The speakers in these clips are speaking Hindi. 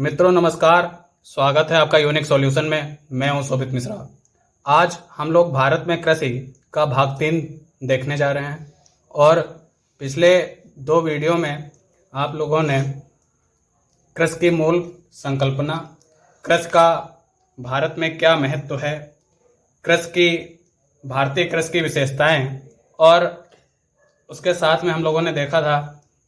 मित्रों नमस्कार। स्वागत है आपका यूनिक सॉल्यूशन में। मैं हूं शोभित मिश्रा। आज हम लोग भारत में कृषि का भाग 3 देखने जा रहे हैं और पिछले 2 वीडियो में आप लोगों ने कृषि की मूल संकल्पना, कृषि का भारत में क्या महत्व है, भारतीय कृषि की विशेषताएं और उसके साथ में हम लोगों ने देखा था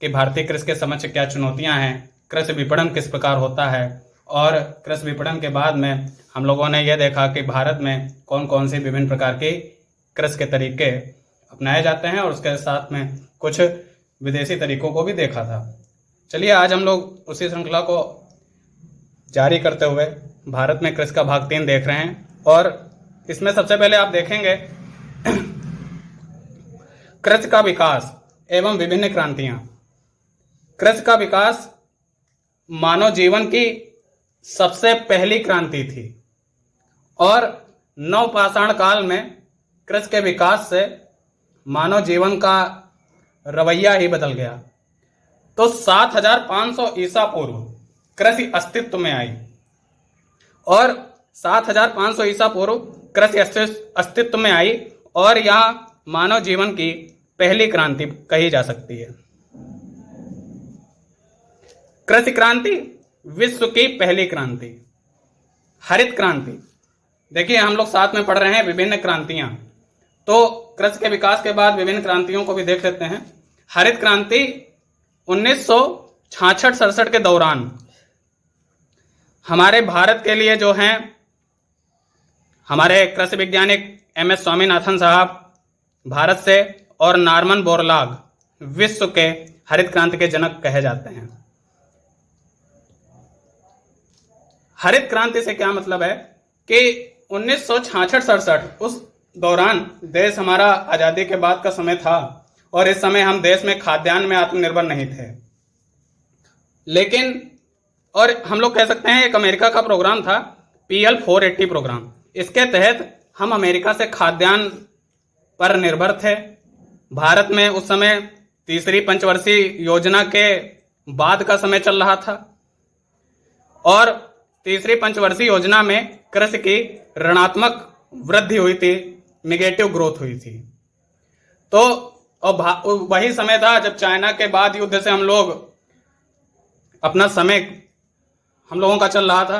कि भारतीय कृषि के समक्ष क्या चुनौतियां हैं, कृषि विपणन किस प्रकार होता है और कृषि विपणन के बाद में हम लोगों ने यह देखा कि भारत में कौन कौन से विभिन्न प्रकार के कृषि के तरीके अपनाए जाते हैं और उसके साथ में कुछ विदेशी तरीकों को भी देखा था। चलिए आज हम लोग उसी श्रृंखला को जारी करते हुए भारत में कृषि का भाग 3 देख रहे हैं और इसमें सबसे पहले आप देखेंगे कृषि का विकास एवं विभिन्न क्रांतियां। कृषि का विकास मानव जीवन की सबसे पहली क्रांति थी और नवपाषाण काल में कृषि के विकास से मानव जीवन का रवैया ही बदल गया। तो 7500 ईसा पूर्व कृषि अस्तित्व में आई और 7500 ईसा पूर्व कृषि अस्तित्व में आई और यह मानव जीवन की पहली क्रांति कही जा सकती है। कृषि क्रांति विश्व की पहली क्रांति। हरित क्रांति, देखिए हम लोग साथ में पढ़ रहे हैं विभिन्न क्रांतियां, तो कृषि के विकास के बाद विभिन्न क्रांतियों को भी देख लेते हैं। हरित क्रांति 1966-67 के दौरान हमारे भारत के लिए जो हैं हमारे कृषि वैज्ञानिक एम.एस. स्वामीनाथन साहब भारत से और नॉर्मन बोरलॉग विश्व के हरित क्रांति के जनक कहे जाते हैं। हरित क्रांति से क्या मतलब है कि 1966-67 उस दौरान देश हमारा आजादी के बाद का समय था और इस समय हम देश में खाद्यान्न में आत्मनिर्भर नहीं थे, लेकिन और हम लोग कह सकते हैं एक अमेरिका का प्रोग्राम था PL 480 प्रोग्राम। इसके तहत हम अमेरिका से खाद्यान्न पर निर्भर थे। भारत में उस समय तीसरी पंचवर्षीय योजना के बाद का समय चल रहा था और तीसरी पंचवर्षीय योजना में कृषि की ऋणात्मक वृद्धि हुई थी, नेगेटिव ग्रोथ हुई थी। तो और वही समय था जब चाइना के बाद युद्ध से हम लोग अपना समय हम लोगों का चल रहा था,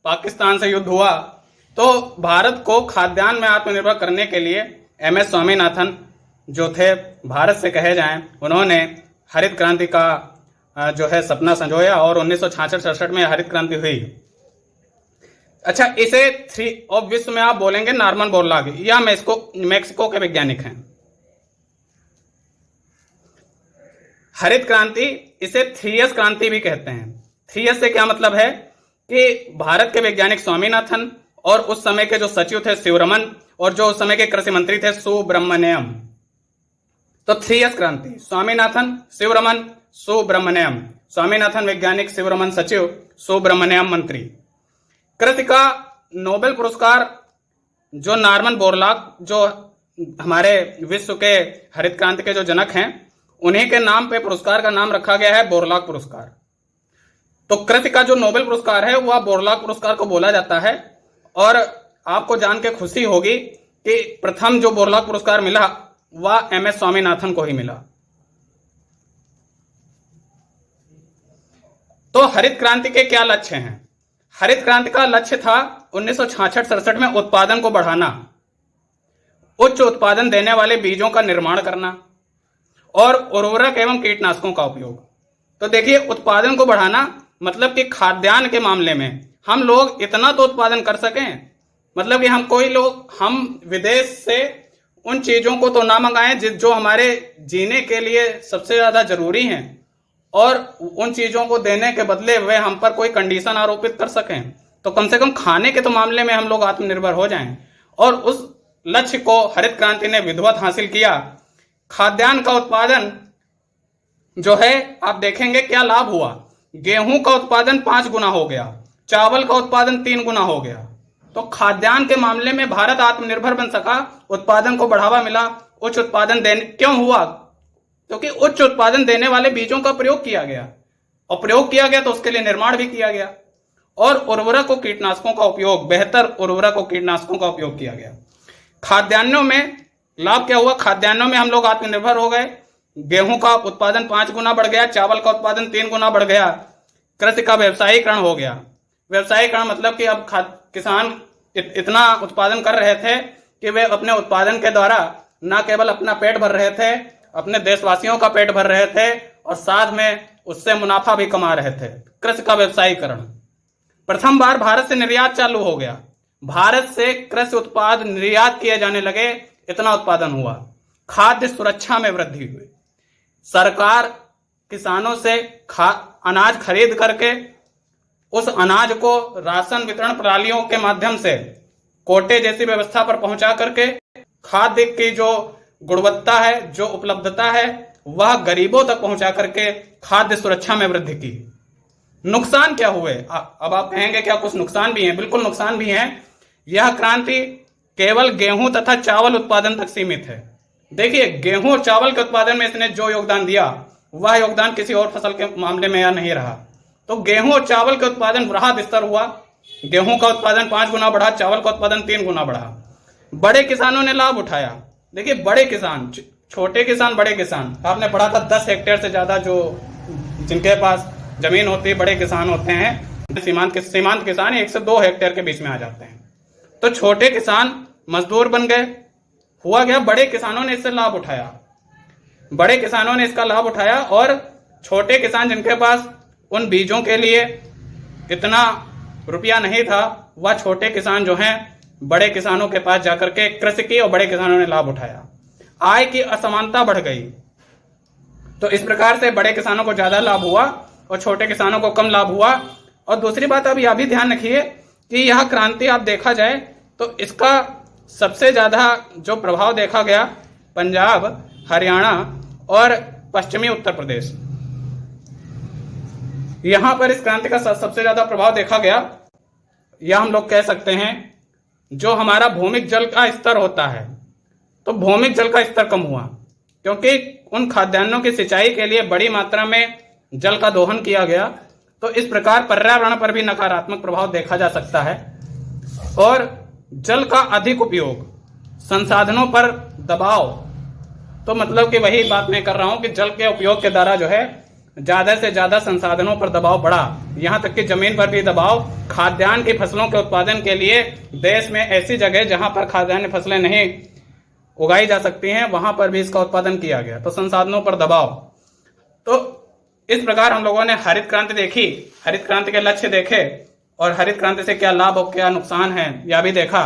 पाकिस्तान से युद्ध हुआ। तो भारत को खाद्यान्न में आत्मनिर्भर करने के लिए एम.एस. स्वामीनाथन जो थे भारत से कहे जाएं, उन्होंने हरित क्रांति का जो है सपना संजोया और 1966-67 में हरित क्रांति हुई। अच्छा, इसे और विश्व में आप बोलेंगे नॉर्मन बोरलॉग, या मैक्सिको के वैज्ञानिक हैं। हरित क्रांति इसे 3S क्रांति भी कहते हैं। 3S से क्या मतलब है कि भारत के वैज्ञानिक स्वामीनाथन और उस समय के जो सचिव थे शिवरमन और जो उस समय के कृषि मंत्री थे सुब्रमण्यम। तो 3S क्रांति, स्वामीनाथन, शिवरमन, सुब्रमण्यम। स्वामीनाथन वैज्ञानिक, शिवरमन सचिव, सुब्रमण्यम मंत्री। कृषि का नोबेल पुरस्कार जो नॉर्मन बोरलॉग जो हमारे विश्व के हरित क्रांति के जो जनक हैं, उन्हीं के नाम पे पुरस्कार का नाम रखा गया है बोरलॉग पुरस्कार। तो कृषि का जो नोबेल पुरस्कार है वह बोरलॉग पुरस्कार को बोला जाता है और आपको जान के खुशी होगी कि प्रथम जो बोरलॉग पुरस्कार मिला वह एम.एस. स्वामीनाथन को ही मिला। तो हरित क्रांति के क्या लक्ष्य हैं? हरित क्रांति का लक्ष्य था 1966-67 में उत्पादन को बढ़ाना, उच्च उत्पादन देने वाले बीजों का निर्माण करना और उर्वरक एवं कीटनाशकों का उपयोग। तो देखिए, उत्पादन को बढ़ाना मतलब कि खाद्यान्न के मामले में हम लोग इतना तो उत्पादन कर सकें, मतलब कि हम विदेश से उन चीजों को तो ना मंगाएं जो हमारे जीने के लिए सबसे ज्यादा जरूरी हैं और उन चीजों को देने के बदले वे हम पर कोई कंडीशन आरोपित कर सकें। तो कम से कम खाने के तो मामले में हम लोग आत्मनिर्भर हो जाएं और उस लक्ष्य को हरित क्रांति ने विधिवत हासिल किया। खाद्यान्न का उत्पादन जो है आप देखेंगे क्या लाभ हुआ। गेहूं का उत्पादन 5 गुना हो गया, चावल का उत्पादन 3 गुना हो गया। तो खाद्यान्न के मामले में भारत आत्मनिर्भर बन सका, उत्पादन को बढ़ावा मिला, उच्च उत्पादन क्यों हुआ? क्योंकि उच्च उत्पादन देने वाले बीजों का प्रयोग किया गया। और प्रयोग किया गया तो उसके लिए निर्माण भी किया गया। और उर्वरक और कीटनाशकों का उपयोग, बेहतर उर्वरक और कीटनाशकों का उपयोग किया गया। खाद्यान्नों में लाभ क्या हुआ? खाद्यान्नों में हम लोग आत्मनिर्भर हो गए। गेहूं का उत्पादन 5 गुना बढ़ गया, चावल का उत्पादन 3 गुना बढ़ गया। कृषि का व्यवसायीकरण हो गया। व्यवसायीकरण मतलब कि अब किसान इतना उत्पादन कर रहे थे कि वे अपने उत्पादन के द्वारा न केवल अपना पेट भर रहे थे, अपने देशवासियों का पेट भर रहे थे और साथ में उससे मुनाफा भी कमा रहे थे। कृषि का व्यवसायीकरण। प्रथम बार भारत से निर्यात चालू हो गया। भारत से कृषि उत्पाद निर्यात किए जाने लगे, इतना उत्पादन हुआ। खाद्य सुरक्षा में वृद्धि हुई। सरकार किसानों से अनाज खरीद करके उस अनाज को राशन वितरण प्रणालियों के माध्यम से कोटे जैसी व्यवस्था पर पहुंचा करके खाद्य की जो गुणवत्ता है, जो उपलब्धता है, वह गरीबों तक पहुंचा करके खाद्य सुरक्षा में वृद्धि की। नुकसान क्या हुए? अब आप कहेंगे क्या कुछ नुकसान भी हैं? बिल्कुल नुकसान भी हैं। यह क्रांति केवल गेहूं तथा चावल उत्पादन तक सीमित है। देखिए, गेहूं और चावल के उत्पादन में इसने जो योगदान दिया, वह योगदान किसी और फसल के मामले में यह नहीं रहा। तो गेहूं और चावल के उत्पादन वृहद स्तर हुआ। गेहूं का उत्पादन 5 गुना बढ़ा, चावल का उत्पादन 3 गुना बढ़ा। बड़े किसानों ने लाभ उठाया। देखिए, बड़े किसान, छोटे किसान, बड़े किसान, आपने पढ़ा था 10 हेक्टेयर से ज्यादा जो जिनके पास जमीन होती है, बड़े किसान होते हैं। सीमांत किसान 1 से 2 हेक्टेयर के बीच में आ जाते हैं। तो छोटे किसान मजदूर बन गए। हुआ गया, बड़े किसानों ने इससे लाभ उठाया। बड़े किसानों ने इसका लाभ उठाया और छोटे किसान जिनके पास उन बीजों के लिए इतना रुपया नहीं था, वह छोटे किसान जो हैं बड़े किसानों के पास जाकर के कृषि की और बड़े किसानों ने लाभ उठाया। आय की असमानता बढ़ गई। तो इस प्रकार से बड़े किसानों को ज्यादा लाभ हुआ और छोटे किसानों को कम लाभ हुआ। और दूसरी बात, अब यह भी ध्यान रखिए कि यह क्रांति आप देखा जाए तो इसका सबसे ज्यादा जो प्रभाव देखा गया पंजाब, हरियाणा और पश्चिमी उत्तर प्रदेश, यहां पर इस क्रांति का सबसे ज्यादा प्रभाव देखा गया। यह हम लोग कह सकते हैं, जो हमारा भौमिक जल का स्तर होता है, तो भौमिक जल का स्तर कम हुआ क्योंकि उन खाद्यान्नों की सिंचाई के लिए बड़ी मात्रा में जल का दोहन किया गया। तो इस प्रकार पर्यावरण पर भी नकारात्मक प्रभाव देखा जा सकता है। और जल का अधिक उपयोग, संसाधनों पर दबाव, तो मतलब कि वही बात मैं कर रहा हूं कि जल के उपयोग के द्वारा जो है ज्यादा से ज्यादा संसाधनों पर दबाव बढ़ा। यहां तक कि जमीन पर भी दबाव। खाद्यान्न की फसलों के उत्पादन के लिए देश में ऐसी जगह जहां पर खाद्यान्न फसलें नहीं उगाई जा सकती हैं, वहां पर भी इसका उत्पादन किया गया। तो संसाधनों पर दबाव। तो इस प्रकार हम लोगों ने हरित क्रांति देखी, हरित क्रांति के लक्ष्य देखे और हरित क्रांति से क्या लाभ और क्या नुकसान है यह भी देखा।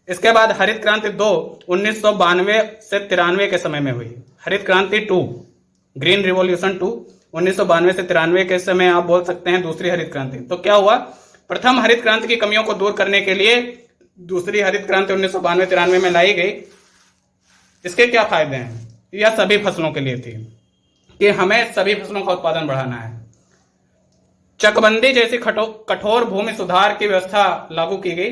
इसके बाद हरित क्रांति 2 1992 से 93 के समय में हुई। हरित क्रांति 2, ग्रीन रिवॉल्यूशन 2, 1992 से 93 के समय आप बोल सकते हैं दूसरी हरित क्रांति। तो क्या हुआ? प्रथम हरित क्रांति की कमियों को दूर करने के लिए दूसरी हरित क्रांति 1992-93 में लाई गई। इसके क्या फायदे हैं? यह सभी फसलों के लिए थी कि हमें सभी फसलों का उत्पादन बढ़ाना है। चकबंदी जैसी कठोर भूमि सुधार की व्यवस्था लागू की गई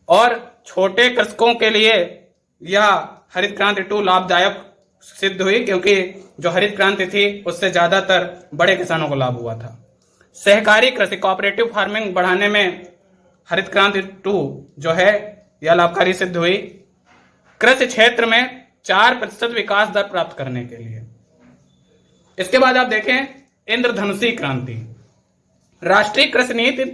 और छोटे कृषकों के लिए यह हरित क्रांति 2 लाभदायक सिद्ध हुई क्योंकि जो हरित क्रांति थी उससे ज्यादातर बड़े किसानों को लाभ हुआ था। सहकारी कृषि, कोऑपरेटिव फार्मिंग बढ़ाने में हरित क्रांति 2 जो है यह लाभकारी सिद्ध हुई। कृषि क्षेत्र में 4% विकास दर प्राप्त करने के लिए। इसके बाद आप देखें इंद्रधनुषी क्रांति। राष्ट्रीय कृषि नीति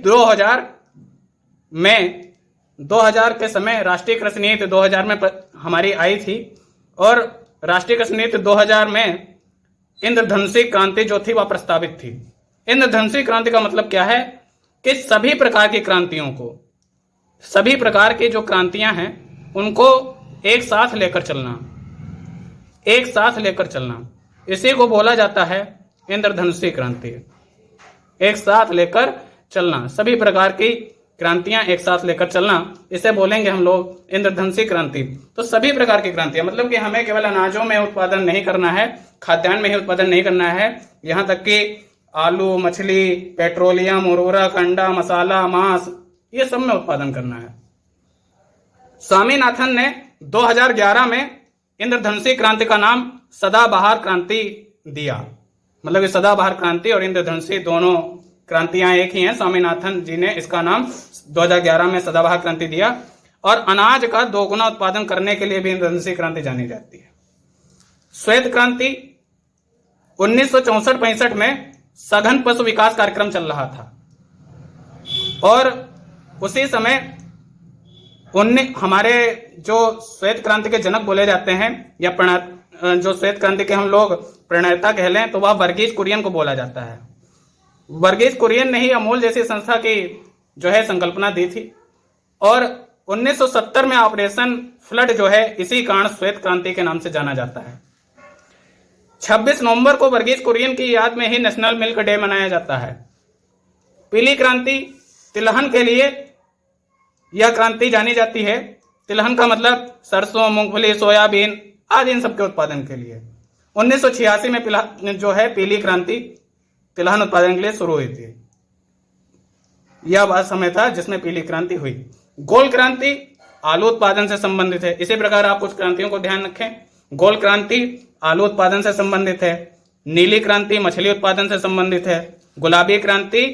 2000 के समय राष्ट्रीय कृषि नीति 2000 में हमारी आई थी और राष्ट्रीय कृषि नीति 2000 में इंद्रधनुषी क्रांति जो थी वह प्रस्तावित थी। इंद्रधनुषी क्रांति का मतलब क्या है कि सभी प्रकार की क्रांतियों को, सभी प्रकार की जो क्रांतियां हैं उनको एक साथ लेकर चलना, एक साथ लेकर चलना, इसी को बोला जाता है इंद्रधनुषी क्रांति। एक साथ लेकर चलना, सभी प्रकार की क्रांतियां एक साथ लेकर चलना, इसे बोलेंगे हम लोग इंद्रधनुषी क्रांति। तो सभी प्रकार की क्रांतियां मतलब कि हमें केवल अनाजों में उत्पादन नहीं करना है, खाद्यान्न में ही उत्पादन नहीं करना है, यहां तक कि आलू, मछली, पेट्रोलियम, उर्वरक, अंडा, मसाला, मांस, ये सब में उत्पादन करना है। स्वामीनाथन ने 2011 में इंद्रधनुषी क्रांति का नाम सदाबहार क्रांति दिया। मतलब ये सदाबहार क्रांति और इंद्रधनुषी दोनों क्रांतियां एक ही हैं। स्वामीनाथन जी ने इसका नाम 2011 में सदाबहार क्रांति दिया। और अनाज का दोगुना उत्पादन करने के लिए भी इंद्रधनुषी क्रांति जानी जाती है। श्वेत क्रांति 1964-65 में सघन पशु विकास कार्यक्रम चल रहा था और उसी समय हमारे जो श्वेत क्रांति के जनक बोले जाते हैं या जो श्वेत क्रांति के हम लोग प्रणेता कह लें तो वह वर्गीज कुरियन को बोला जाता है। वर्गीज कुरियन ने ही अमूल जैसी संस्था की जो है संकल्पना दी थी और 1970 में ऑपरेशन फ्लड जो है इसी कारण श्वेत क्रांति के नाम से जाना जाता है। 26 नवंबर को वर्गीज कुरियन की याद में ही नेशनल मिल्क डे मनाया जाता है। पीली क्रांति तिलहन के लिए यह क्रांति जानी जाती है। तिलहन का मतलब सरसों, मूंगफली, सोयाबीन आदि इन सबके उत्पादन के लिए। 1986 में जो है पीली क्रांति तिलहन उत्पादन के लिए शुरू हुई थी। यह वह समय था जिसमें पीली क्रांति हुई। गोल क्रांति आलू उत्पादन से संबंधित है। इसी प्रकार आप कुछ क्रांतियों को ध्यान रखें। गोल क्रांति आलू उत्पादन से संबंधित है। नीली क्रांति मछली उत्पादन से संबंधित है। गुलाबी क्रांति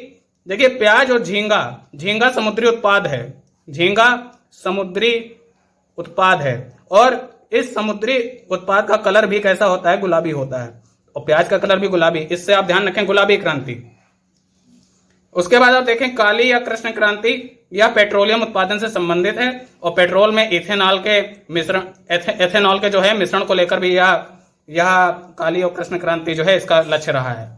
देखिए प्याज और झींगा समुद्री उत्पाद है। झींगा समुद्री उत्पाद है और इस समुद्री उत्पाद का कलर भी कैसा होता है? गुलाबी होता है और प्याज का कलर भी गुलाबी। इससे आप ध्यान रखें, गुलाबी क्रांति। उसके बाद आप देखें काली या कृष्ण क्रांति, यह पेट्रोलियम उत्पादन से संबंधित है और पेट्रोल में इथेनॉल के जो है मिश्रण को लेकर भी यह काली और कृष्ण क्रांति जो है इसका लक्ष्य रहा है।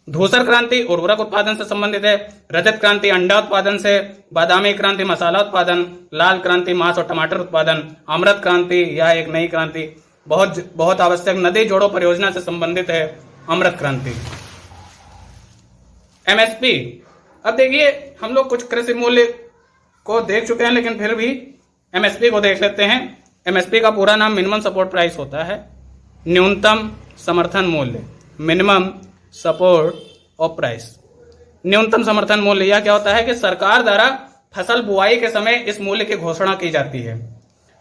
धूसर क्रांति उर्वरक उत्पादन से संबंधित है। रजत क्रांति अंडा उत्पादन से। बादामी क्रांति मसाला उत्पादन। लाल क्रांति मांस और टमाटर उत्पादन। अमृत क्रांति यह एक नई क्रांति बहुत आवश्यक नदी जोड़ो परियोजना से संबंधित है। अमृत क्रांति। एमएसपी, अब देखिए हम लोग कुछ कृषि मूल्य को देख चुके हैं लेकिन फिर भी एमएसपी को देख लेते हैं। एमएसपी का पूरा नाम मिनिमम सपोर्ट प्राइस होता है, न्यूनतम समर्थन मूल्य। मिनिमम सपोर्ट ऑफ प्राइस, न्यूनतम समर्थन मूल्य। यह क्या होता है कि सरकार द्वारा फसल बुआई के समय इस मूल्य की घोषणा की जाती है।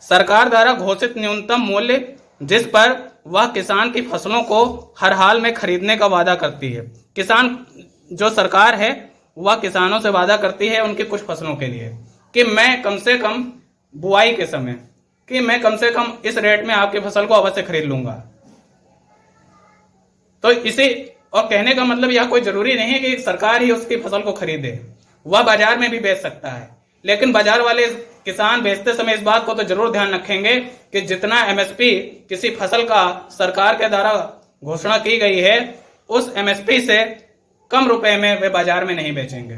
सरकार द्वारा घोषित न्यूनतम मूल्य जिस पर वह किसान की फसलों को हर हाल में खरीदने का वादा करती है। किसान जो सरकार है वह किसानों से वादा करती है उनकी कुछ फसलों के लिए कि मैं कम से कम बुआई के समय कि मैं कम से कम इस रेट में आपकी फसल को अवश्य खरीद लूंगा। तो इसी और कहने का मतलब यह कोई जरूरी नहीं है कि सरकार ही उसकी फसल को खरीदे, वह बाजार में भी बेच सकता है। लेकिन बाजार वाले किसान बेचते समय इस बात को तो जरूर ध्यान रखेंगे कि जितना एमएसपी किसी फसल का सरकार के द्वारा घोषणा की गई है उस एमएसपी से कम रुपए में वे बाजार में नहीं बेचेंगे।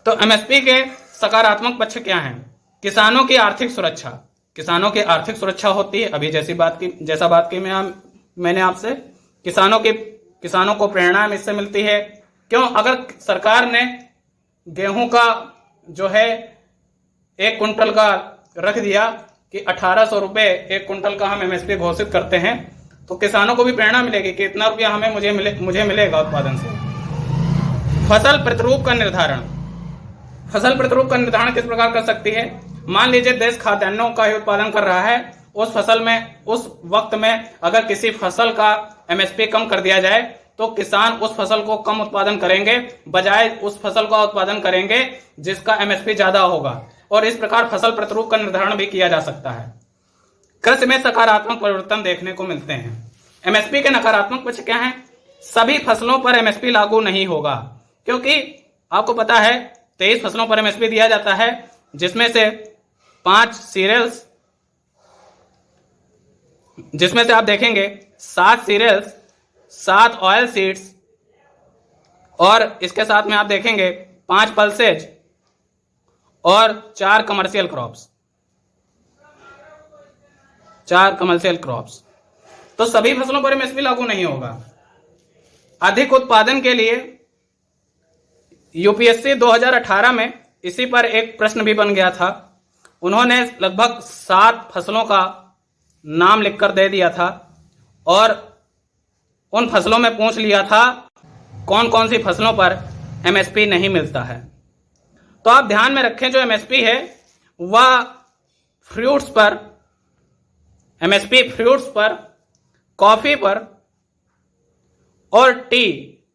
तो एमएसपी के सकारात्मक पक्ष क्या हैं? किसानों की आर्थिक सुरक्षा। किसानों की आर्थिक सुरक्षा होती है, अभी जैसा बात की मैंने आपसे। किसानों को प्रेरणा इससे मिलती है। क्यों? अगर सरकार ने गेहूं का जो है 1 कुंटल का रख दिया कि 1800 रुपए 1 कुंटल का हम एमएसपी घोषित करते हैं तो किसानों को भी प्रेरणा मिलेगी कि इतना रुपया मुझे मिलेगा उत्पादन से। फसल प्रतिरूप का निर्धारण। फसल प्रतिरूप का निर्धारण किस प्रकार कर सकती है? मान लीजिए देश खाद्यान्नों का ही उत्पादन कर रहा है, उस वक्त में अगर किसी फसल का एमएसपी कम कर दिया जाए तो किसान उस फसल को कम उत्पादन करेंगे बजाय उस फसल का उत्पादन करेंगे जिसका एमएसपी ज्यादा होगा और इस प्रकार फसल प्रतिरूप का निर्धारण भी किया जा सकता है। कृषि में सकारात्मक परिवर्तन देखने को मिलते हैं। एमएसपी के नकारात्मक पक्ष क्या हैं? सभी फसलों पर एमएसपी लागू नहीं होगा क्योंकि आपको पता है 23 फसलों पर एमएसपी दिया जाता है जिसमें से 5 सीरियल्स, जिसमें से आप देखेंगे 7 सीरियल्स, 7 ऑयल सीड्स और इसके साथ में आप देखेंगे 5 पल्सेज और 4 कमर्शियल क्रॉप्स। 4 commercial crops. तो सभी फसलों पर एमएसपी लागू नहीं होगा। अधिक उत्पादन के लिए यूपीएससी 2018 में इसी पर एक प्रश्न भी बन गया था। उन्होंने लगभग 7 फसलों का नाम लिखकर दे दिया था और उन फसलों में पूछ लिया था कौन कौन सी फसलों पर एमएसपी नहीं मिलता है। तो आप ध्यान में रखें जो एमएसपी है वह फ्रूट्स पर, एमएसपी फ्रूट्स पर, कॉफी पर और टी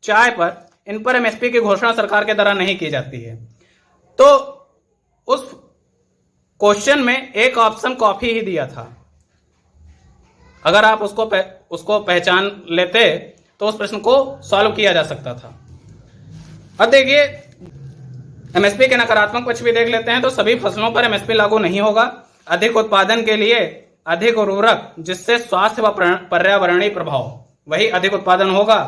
चाय पर, इन पर एमएसपी की घोषणा सरकार के द्वारा नहीं की जाती है। तो उस क्वेश्चन में एक ऑप्शन कॉफी ही दिया था। अगर आप उसको पहचान लेते तो उस प्रश्न को सॉल्व किया जा सकता था। अब देखिए एमएसपी के नकारात्मक पक्ष भी देख लेते हैं। तो सभी फसलों पर एमएसपी लागू नहीं होगा। अधिक उत्पादन के लिए अधिक उर्वरक, जिससे स्वास्थ्य व पर्यावरणीय प्रभाव, वही अधिक उत्पादन होगा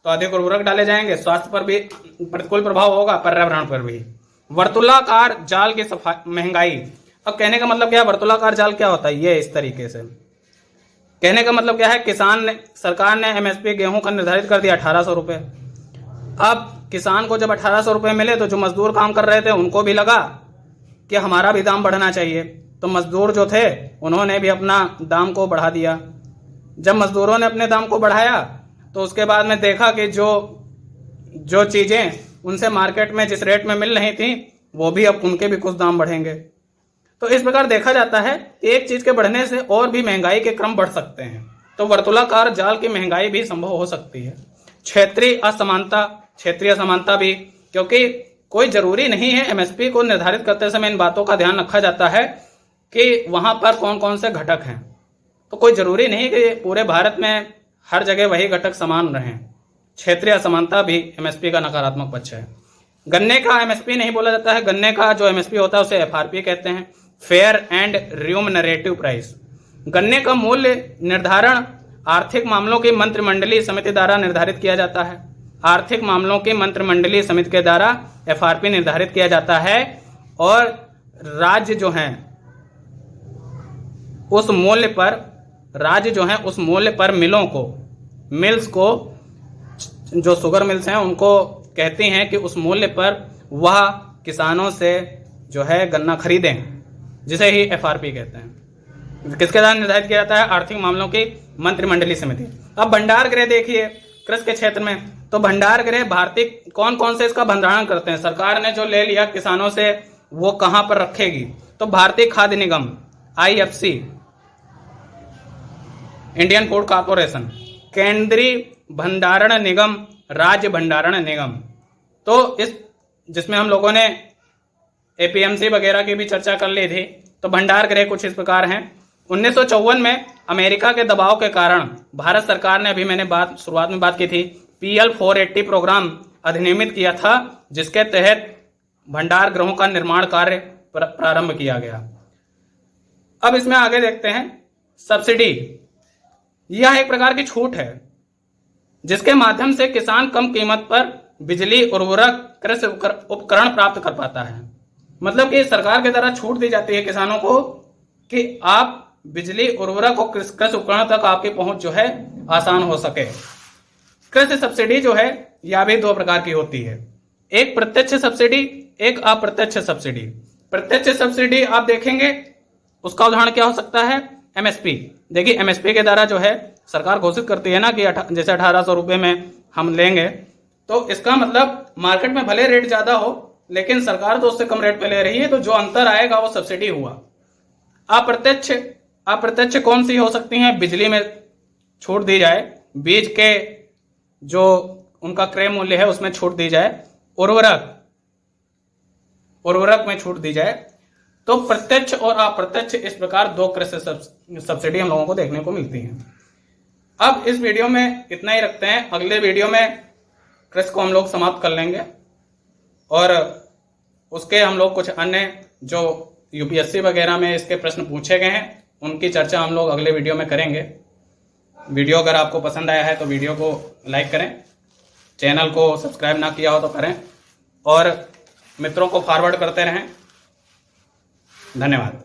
तो अधिक उर्वरक डाले जाएंगे, स्वास्थ्य पर भी प्रतिकूल प्रभाव होगा, पर्यावरण पर भी। वर्तुलाकार जाल की महंगाई। अब कहने का मतलब क्या है, वर्तुलाकार जाल क्या होता है, ये इस तरीके से कहने का मतलब क्या है, सरकार ने एमएसपी गेहूं का निर्धारित कर दिया 1800 रुपए। अब किसान को जब 1800 रुपए मिले तो जो मजदूर काम कर रहे थे उनको भी लगा कि हमारा भी दाम बढ़ना चाहिए। तो मजदूर जो थे उन्होंने भी अपना दाम को बढ़ा दिया। जब मजदूरों ने अपने दाम को बढ़ाया तो उसके बाद में देखा कि जो चीजें उनसे मार्केट में जिस रेट में मिल रही थी वो भी अब उनके भी कुछ दाम बढ़ेंगे। तो इस प्रकार देखा जाता है कि एक चीज के बढ़ने से और भी महंगाई के क्रम बढ़ सकते हैं। तो वर्तुलाकार जाल की महंगाई भी संभव हो सकती है। क्षेत्रीय असमानता भी, क्योंकि कोई जरूरी नहीं है, एमएसपी को निर्धारित करते समय इन बातों का ध्यान रखा जाता है कि वहां पर कौन कौन से घटक हैं। तो कोई जरूरी नहीं कि पूरे भारत में हर जगह वही घटक समान रहें। क्षेत्रीय असमानता भी एमएसपी का नकारात्मक पक्ष है। गन्ने का एमएसपी नहीं बोला जाता है। गन्ने का जो एमएसपी होता है उसे एफआरपी कहते हैं, फेयर एंड रिम्यूनरेटिव प्राइस। गन्ने का मूल्य निर्धारण आर्थिक मामलों की मंत्रिमंडलीय समिति द्वारा निर्धारित किया जाता है। आर्थिक मामलों की मंत्रिमंडलीय समिति के द्वारा एफआरपी निर्धारित किया जाता है और राज्य जो हैं उस मूल्य पर मिल्स को जो शुगर मिल्स हैं उनको कहती हैं कि उस मूल्य पर वह किसानों से जो है गन्ना खरीदें, जिसे ही एफआरपी कहते हैं। किसके द्वारा निर्धारित किया जाता है, आर्थिक मामलों की मंत्रिमंडलीय समिति। अब भंडार गृह देखिए कृषि के क्षेत्र में, तो भंडार गृह भारतीय कौन कौन से इसका भंडारण करते हैं। सरकार ने जो ले लिया किसानों से वो कहां पर रखेगी, तो भारतीय खाद्य निगम आईएफसी, इंडियन फूड कॉर्पोरेशन, केंद्रीय भंडारण निगम, राज्य भंडारण निगम। तो इस जिसमें हम लोगों ने एपीएमसी वगैरह की भी चर्चा कर ली थी। तो भंडार गृह कुछ इस प्रकार हैं। 1954 में अमेरिका के दबाव के कारण भारत सरकार ने, अभी मैंने शुरुआत में बात की थी, PL 480 प्रोग्राम अधिनियमित किया था, जिसके तहत भंडार गृहों का निर्माण कार्य प्रारंभ किया गया। अब इसमें आगे देखते हैं सब्सिडी। यह एक प्रकार की छूट है जिसके माध्यम से किसान कम कीमत पर बिजली, उर्वरक, कृषि उपकरण प्राप्त कर पाता है। मतलब कि सरकार के द्वारा छूट दी जाती है किसानों को कि आप बिजली, उर्वरक और कृषि उपकरण तक आपकी पहुंच जो है आसान हो सके। कृषि सब्सिडी जो है यह भी दो प्रकार की होती है, एक प्रत्यक्ष सब्सिडी, एक अप्रत्यक्ष सब्सिडी। प्रत्यक्ष सब्सिडी आप देखेंगे उसका उदाहरण क्या हो सकता है, एमएसपी। देखिए एमएसपी के द्वारा जो है सरकार घोषित करती है ना कि जैसे 1800 रुपए में हम लेंगे, तो इसका मतलब मार्केट में भले रेट ज्यादा हो लेकिन सरकार तो उससे कम रेट पे ले रही है, तो जो अंतर आएगा वो सब्सिडी हुआ। अप्रत्यक्ष कौन सी हो सकती हैं, बिजली में छूट दी जाए, बीज के जो उनका क्रय मूल्य है उसमें छूट दी जाए, उर्वरक में छूट दी जाए। तो प्रत्यक्ष और अप्रत्यक्ष इस प्रकार दो कृषि सब्सिडी हम लोगों को देखने को मिलती है। अब इस वीडियो में इतना ही रखते हैं। अगले वीडियो में कृषि को हम लोग समाप्त कर लेंगे और उसके हम लोग कुछ अन्य जो यूपीएससी वगैरह में इसके प्रश्न पूछे गए हैं उनकी चर्चा हम लोग अगले वीडियो में करेंगे। वीडियो अगर आपको पसंद आया है तो वीडियो को लाइक करें, चैनल को सब्सक्राइब ना किया हो तो करें और मित्रों को फॉरवर्ड करते रहें। धन्यवाद।